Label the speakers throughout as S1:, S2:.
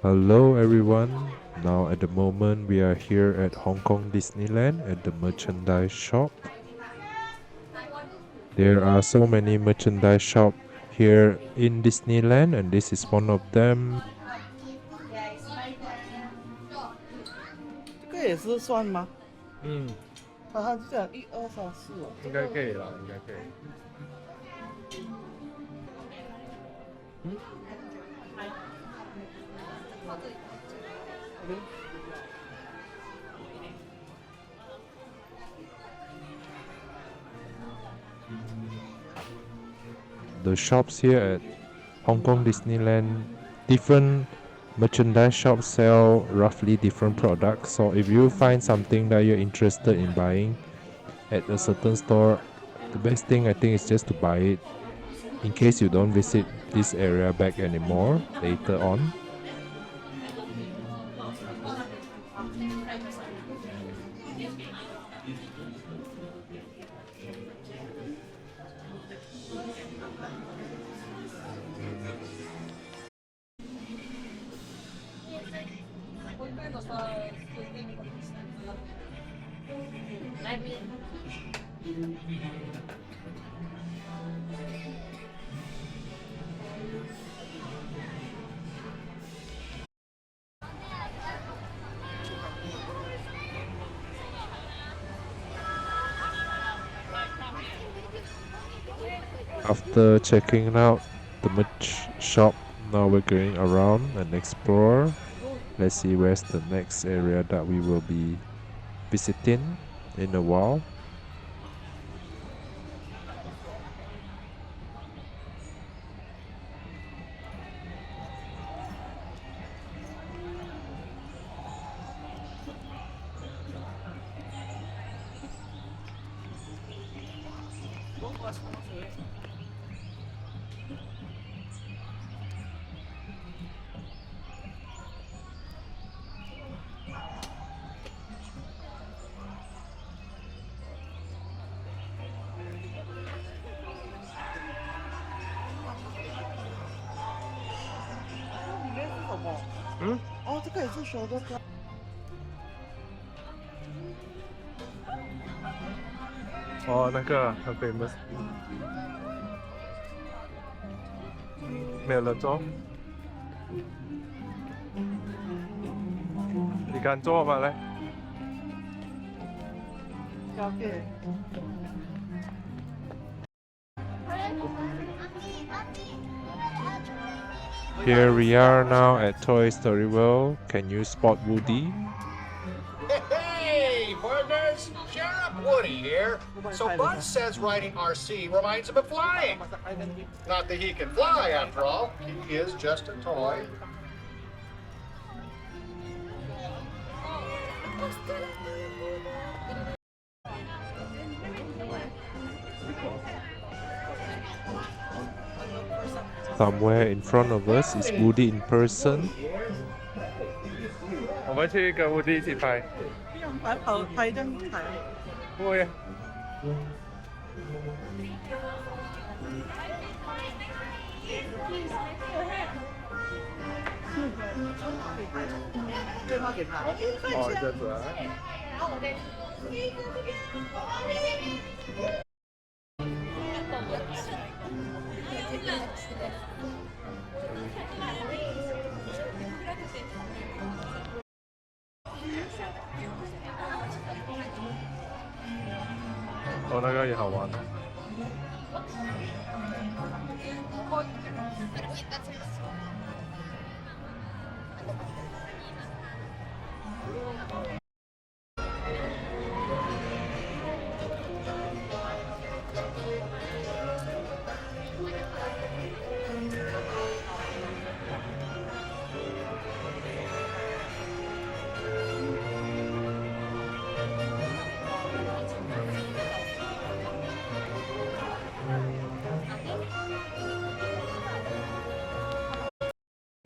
S1: Hello everyone. Now at the moment we are here at Hong Kong Disneyland at the merchandise shop. There are so many merchandise shop here in Disneyland and this is one of them.
S2: 这个也是算吗？
S1: 嗯，
S2: 它就讲1、2、3、4哦。
S1: 应该可以了，应该可以。The shops here at Hong Kong Disneyland, different merchandise shops sell roughly different products. So if you find something that you're interested in buying at a certain store, the best thing I think is just to buy it in case you don't visit this area back anymore later on. After checking out the merch shop, now we're going around and explore. Let's see where's the next area that we will be visiting in a while.
S2: 哦，这个也是手的歌。
S1: 哦，那个很 famous，没有人做，你敢做吗？来。
S2: 交给。
S1: Here we are now at Toy Story World. Can you spot Woody?
S3: Hey, partners! Sheriff Woody here. So Buzz says riding RC reminds him of flying. Not that he can fly, after all. He is just a toy.
S1: Somewhere in front of us is Woody in person. 我们去跟 Woody 一起拍。
S2: 不用拍张台。
S1: 会。
S2: 对方给他。
S1: 哦，这样子啊。哦，那个也好玩。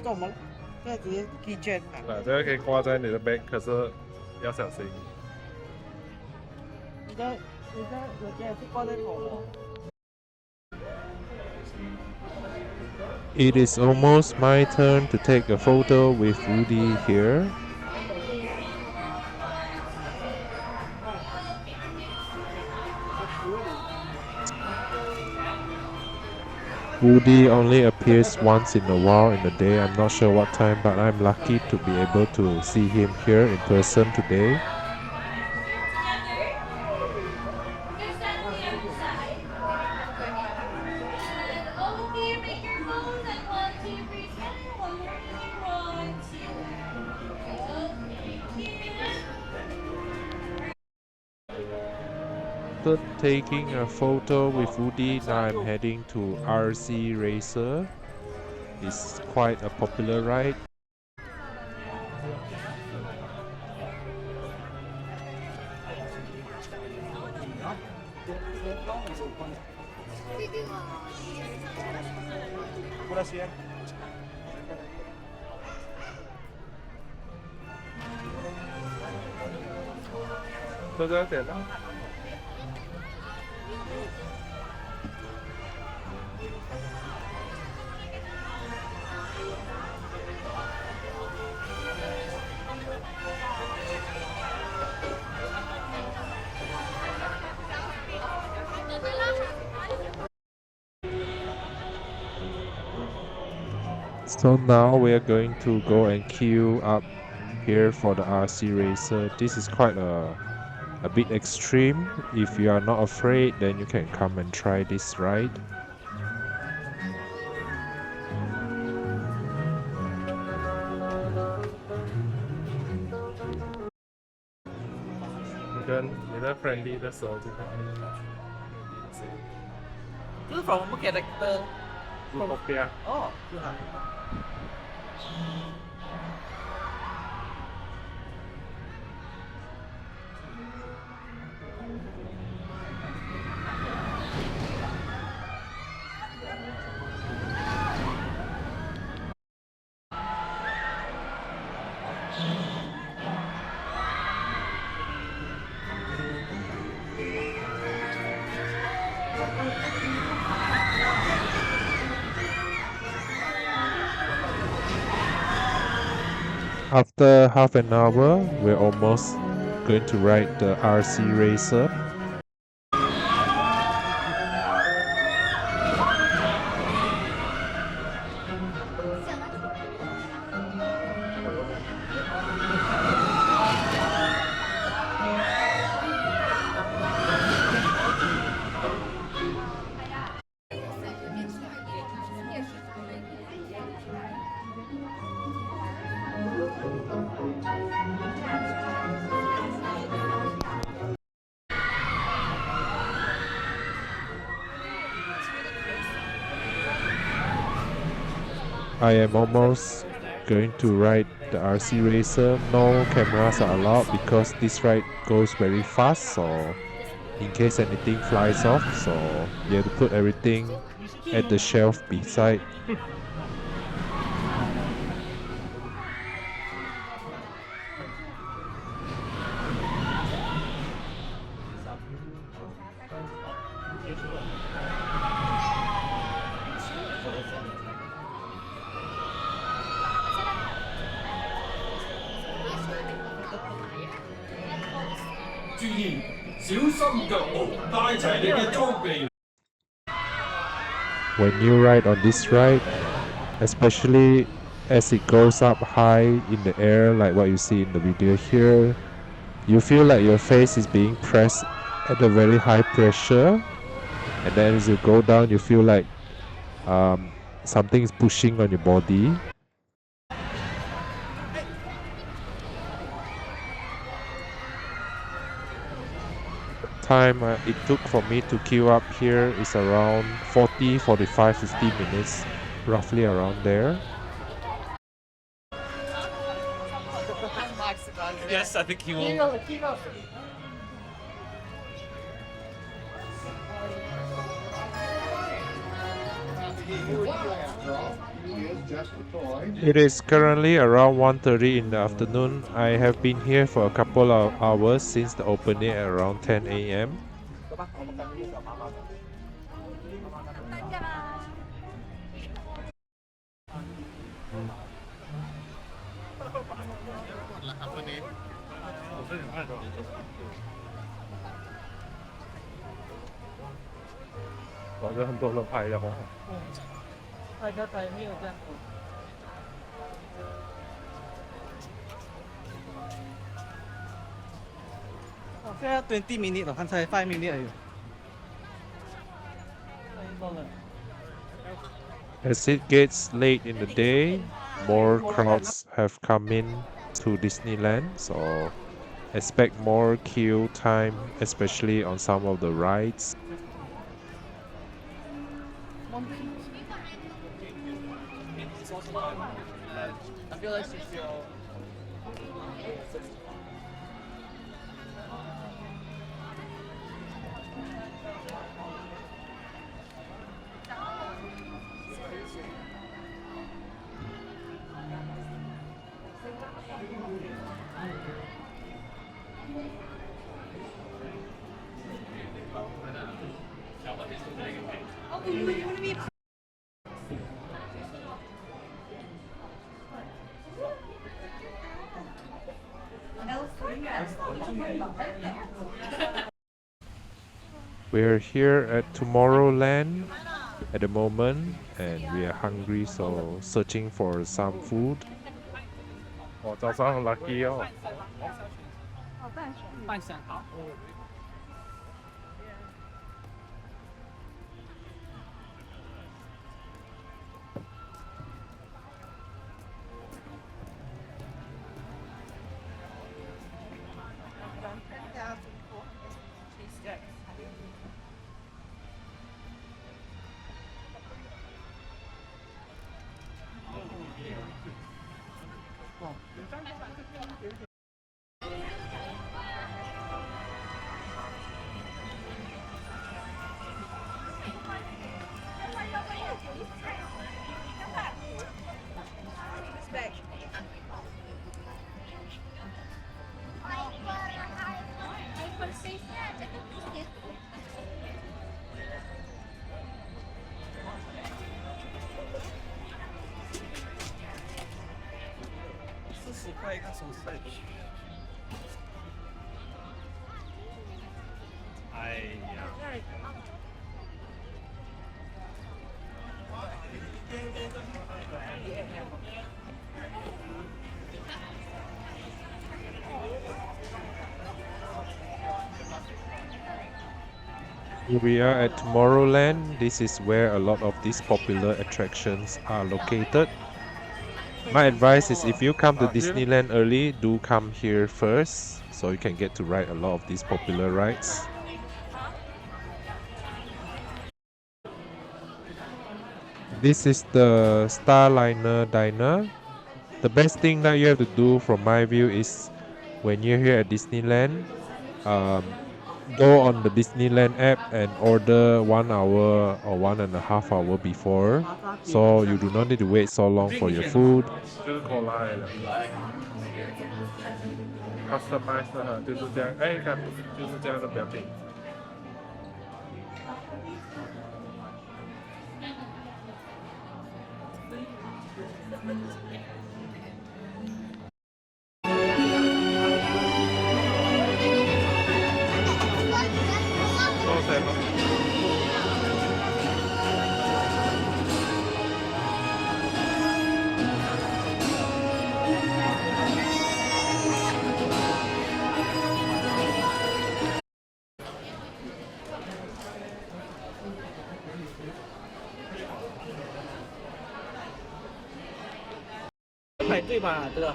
S2: 干嘛？那直接可以卷啊。
S1: 这个可以挂在你的 bag，可是要小心。
S2: 有些也是挂在头哦。
S1: It is almost my turn to take a photo with Woody here. Woody only appears once in a while in a day. I'm not sure what time, but I'm lucky to be able to see him here in person today. After taking a photo with Woody, now I'm heading to RC Racer. It's quite a popular ride. So now we are going to go and queue up here for the RC Racer. This is quite a bit extreme. If you are not afraid, then you can come and try this ride. friendly 的时候就可以。
S2: 就是 from 我们给的
S1: 路边。
S2: 哦，是啊。
S1: After half an hour, we're almost going to ride the RC Racer. I am almost going to ride the RC Racer. No cameras are allowed because this ride goes very fast, so in case anything flies off, so you have to put everything at the shelf beside. When you ride on this ride, especially as it goes up high in the air like what you see in the video here, you feel like your face is being pressed at a very high pressure, and then as you go down you feel like something is pushing on your body. Time it took for me to queue up here is around 40, 45, 50 minutes, roughly around there.
S4: Yes, I think he will.
S1: It is currently around 1:30 in the afternoon. I have been here for a couple of hours since the opening at around 10 a.m. 反正很多人拍的哦。
S2: 大家才没有这样子。哦，现在20 minutes 了，刚才5 minutes 而已。
S1: As it gets late in the day, more crowds have come in to Disneyland, so expect more queue time, especially on some of the rides.
S4: I feel like she's still.
S1: We're here at Tomorrowland at the moment, and we are hungry, so searching for some food. 哦，早上很 lucky 哦。
S2: 半山好。40块一个手势。
S4: 哎呀。
S1: Here we are at Tomorrowland. This is where a lot of these popular attractions are located. My advice is if you come to Disneyland early, do come here first so you can get to ride a lot of these popular rides. This is the Starliner Diner. The best thing that you have to do from my view is when you're here at Disneyland, go on the Disneyland app and order 1 hour or 1.5 hours before, so you do not need to wait so long for your food. 就是 cola 来的 customize 的哈，就是这样，哎，看就是这样的表情。多谢咯。
S2: 排队吧，这个。